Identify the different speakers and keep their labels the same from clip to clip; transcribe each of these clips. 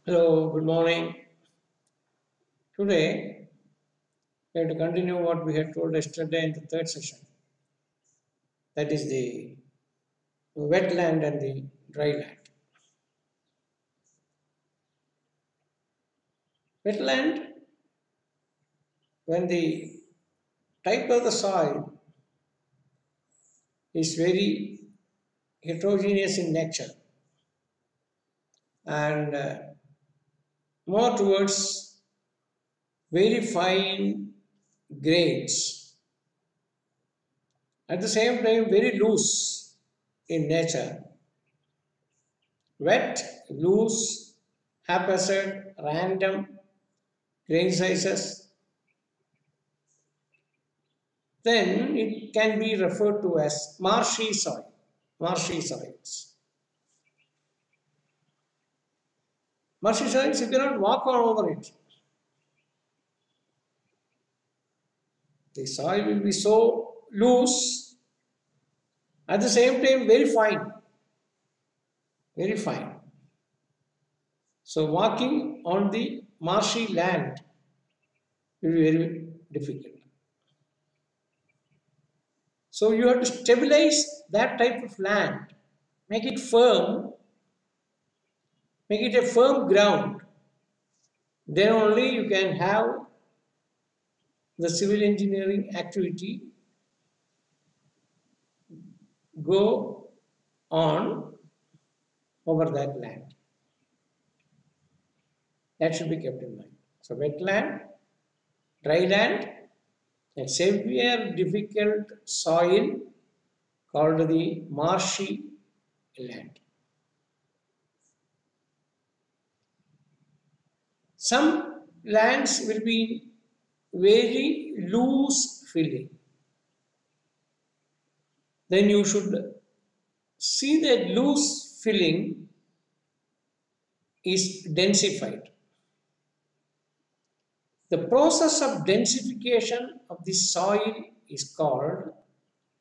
Speaker 1: Hello, good morning. Today, we have to continue what we had told yesterday in the third session. That is the wetland and the dry land. Wetland, when the type of the soil is very heterogeneous in nature and more towards very fine grains, at the same time very loose in nature, wet, loose, haphazard, random, grain sizes, then it can be referred to as marshy soil, marshy soils. Marshy soils, you cannot walk all over it. The soil will be so loose, at the same time very fine, very fine. So walking on the marshy land will be very difficult. So you have to stabilize that type of land, make it firm, make it a firm ground. Then only you can have the civil engineering activity go on over that land. That should be kept in mind. So wetland, dry land, a severe difficult soil called the marshy land. Some lands will be very loose filling. Then you should see that loose filling is densified. The process of densification of the soil is called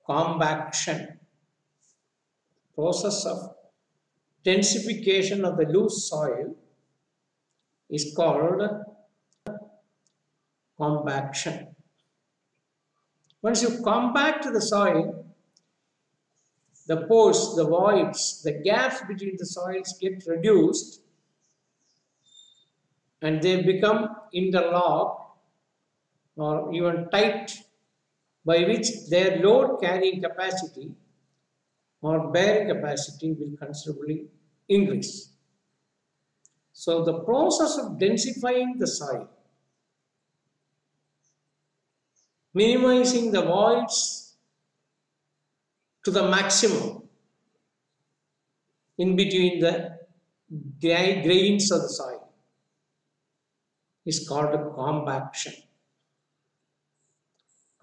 Speaker 1: compaction. Process of densification of the loose soil is called compaction. Once you compact the soil, the pores, the voids, the gaps between the soils get reduced and they become interlocked or even tight, by which their load carrying capacity or bearing capacity will considerably increase. So the process of densifying the soil, minimizing the voids to the maximum in between the grains of the soil, is called compaction.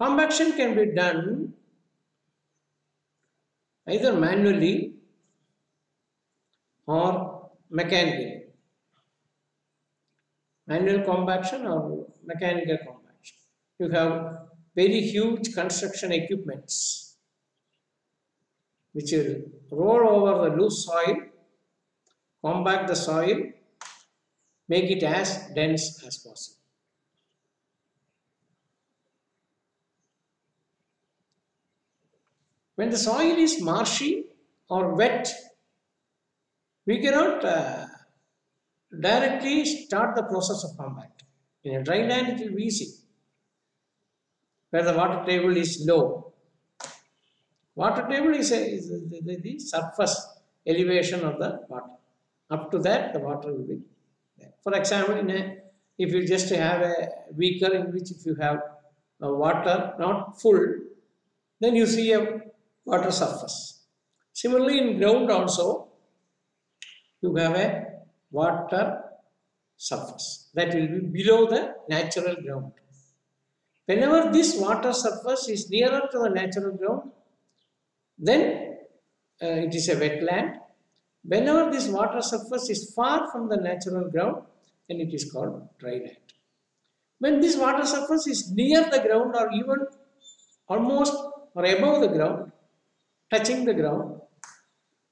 Speaker 1: Compaction can be done either manually or mechanically. Manual compaction or mechanical compaction. You have very huge construction equipments which will roll over the loose soil, compact the soil, make it as dense as possible. When the soil is marshy or wet, we cannot directly start the process of compact. In a dry land, it will be easy, where the water table is low. Water table is the surface elevation of the water. Up to that, the water will be there. For example, if you just have a beaker in which if you have water not full, then you see a water surface. Similarly, in ground also, you have a water surface that will be below the natural ground. Whenever this water surface is nearer to the natural ground, then it is a wetland. Whenever this water surface is far from the natural ground, then it is called dry land. When this water surface is near the ground or even almost or above the ground, touching the ground,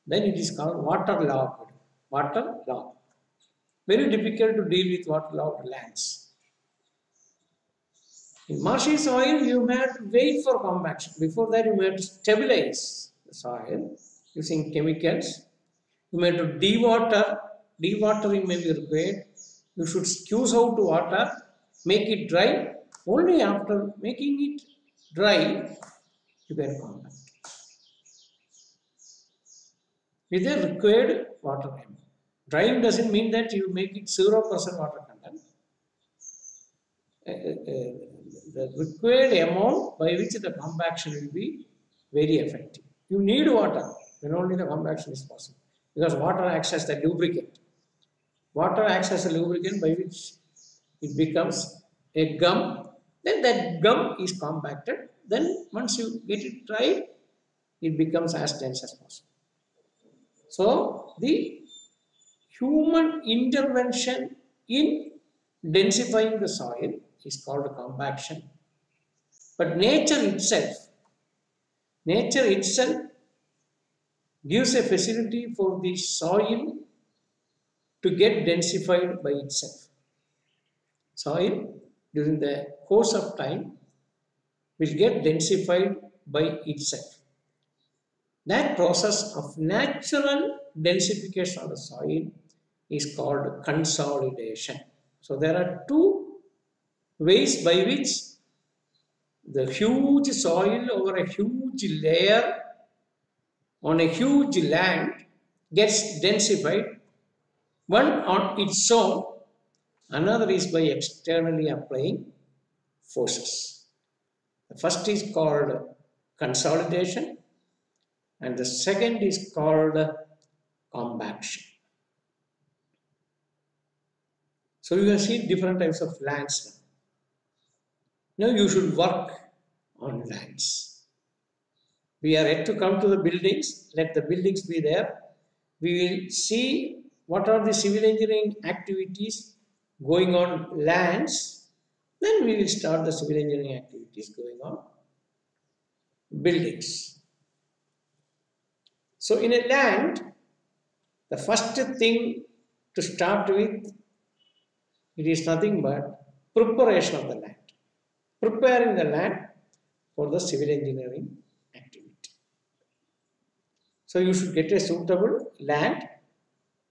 Speaker 1: then it is called waterlogged. Waterlogged. very difficult to deal with waterlogged lands. In marshy soil, you have to wait for compaction. Before that, you have to stabilize the soil using chemicals. You have to dewater. Dewatering may be required. You should squeeze out water, make it dry. Only after making it dry, you can compact with the required water amount. Drying doesn't mean that you make it 0% water content. The required amount by which the compaction will be very effective. You need water, then only the compaction is possible. Because water acts as the lubricant. Water acts as a lubricant by which it becomes a gum. Then that gum is compacted. Then once you get it dry, it becomes as dense as possible. So the human intervention in densifying the soil is called compaction. But nature itself gives a facility for the soil to get densified by itself. Soil during the course of time will get densified by itself. That process of natural densification of the soil is called consolidation. So there are two ways by which the huge soil over a huge layer on a huge land gets densified. One on its own, another is by externally applying forces. The first is called consolidation and the second is called compaction. So you can see different types of lands now. Now you should work on lands. We are yet to come to the buildings. Let the buildings be there. We will see what are the civil engineering activities going on lands. Then we will start the civil engineering activities going on buildings. So in a land, the first thing to start with, it is nothing but preparation of the land. Preparing the land for the civil engineering activity. So you should get a suitable land.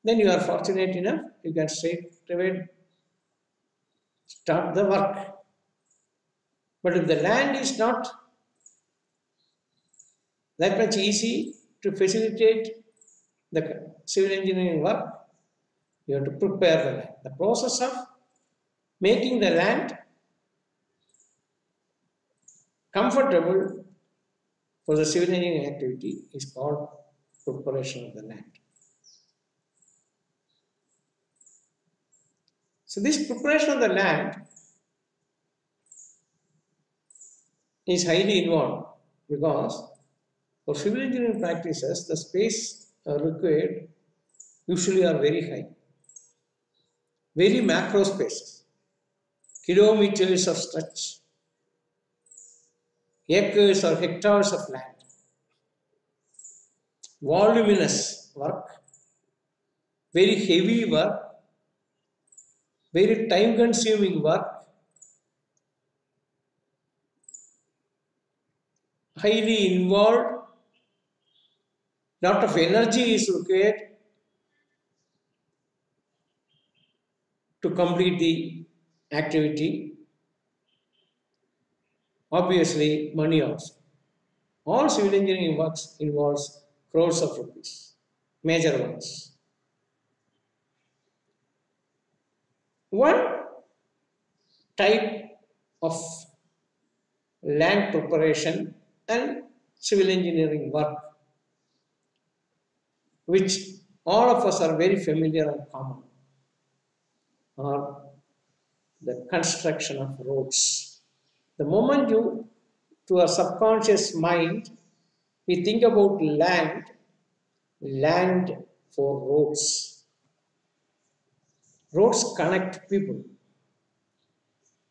Speaker 1: Then you are fortunate enough, you can straight away start the work. But if the land is not that much easy to facilitate the civil engineering work, you have to prepare the land. The process of making the land comfortable for the civil engineering activity is called preparation of the land. So this preparation of the land is highly involved because for civil engineering practices, the space required usually are very high, very macro spaces, kilometers of stretch, acres or hectares of land, voluminous work, very heavy work, very time consuming work, highly involved, lot of energy is required to complete the activity. Obviously, money also. All civil engineering works involves crores of rupees, major ones. One type of land preparation and civil engineering work, which all of us are very familiar and common, are the construction of roads. The moment you, to a subconscious mind, we think about land for roads. Roads connect people.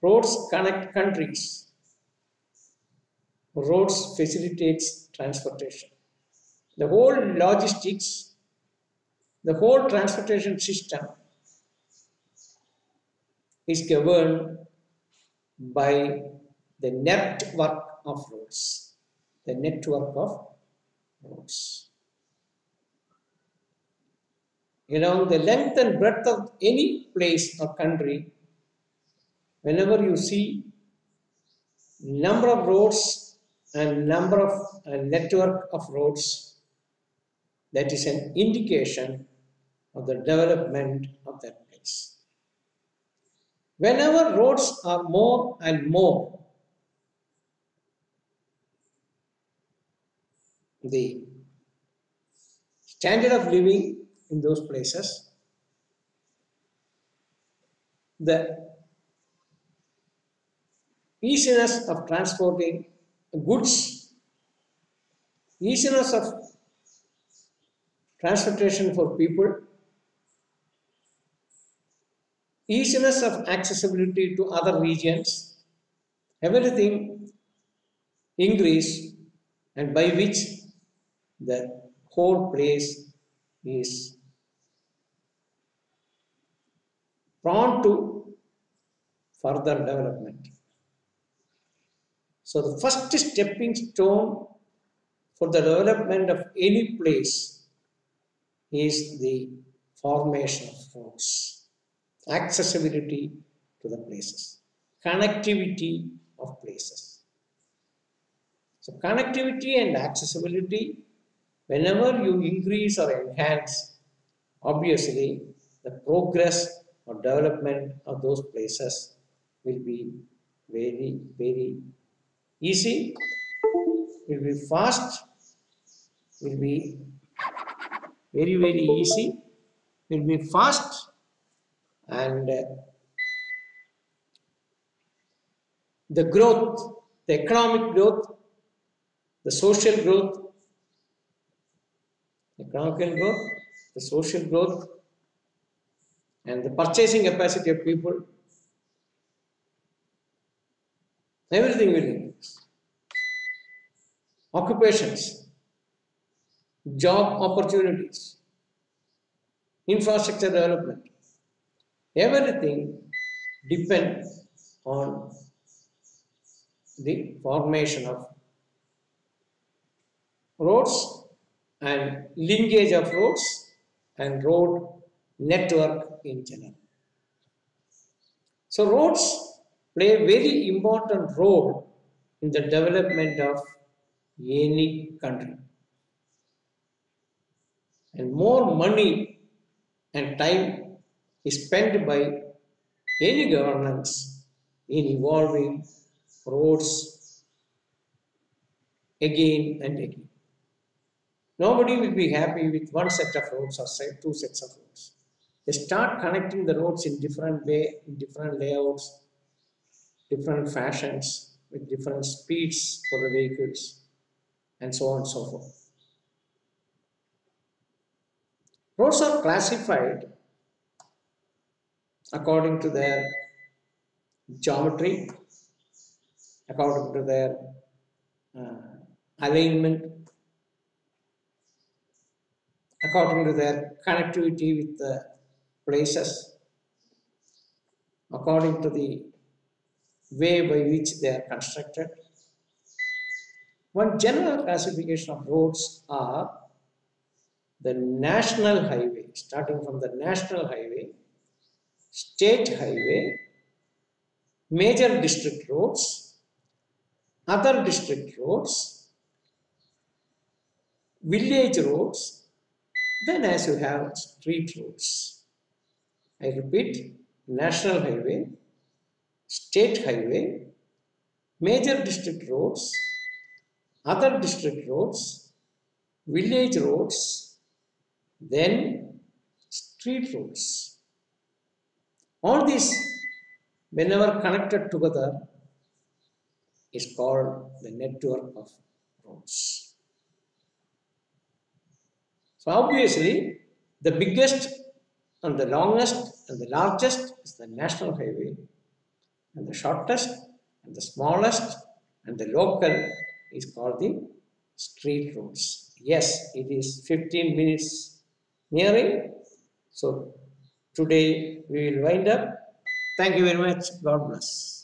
Speaker 1: Roads connect countries. Roads facilitates transportation. The whole logistics, the whole transportation system is governed by the network of roads. The network of roads. Along the length and breadth of any place or country, whenever you see number of roads and number of network of roads, that is an indication of the development of that place. Whenever roads are more and more, the standard of living in those places, the easiness of transporting goods, easiness of transportation for people, easiness of accessibility to other regions, everything increase, and by which the whole place is prone to further development. So the first stepping stone for the development of any place is the formation of roads, accessibility to the places, connectivity of places. So connectivity and accessibility, whenever you increase or enhance, obviously the progress or development of those places will be very, very easy, will be fast, will be very, very easy, will be fast, and the growth, the economic growth, the social growth, economic growth, the social growth, and the purchasing capacity of people, everything will increase. Occupations, job opportunities, infrastructure development, everything depends on the formation of roads and linkage of roads and road network in general. So roads play a very important role in the development of any country. And more money and time is spent by any governance in evolving roads again and again. Nobody will be happy with one set of roads or say two sets of roads. They start connecting the roads in different way, in different layouts, different fashions, with different speeds for the vehicles, and so on and so forth. Roads are classified according to their geometry, according to their alignment, according to their connectivity with the places, according to the way by which they are constructed. One general classification of roads are the national highway, starting from the national highway, state highway, major district roads, other district roads, village roads, then as you have street roads. I repeat, national highway, state highway, major district roads, other district roads, village roads, then street roads. All these, whenever connected together, is called the network of roads. So obviously, the biggest and the longest and the largest is the national highway, and the shortest and the smallest and the local is called the street roads. Yes, it is 15 minutes nearing. So today we will wind up. Thank you very much. God bless.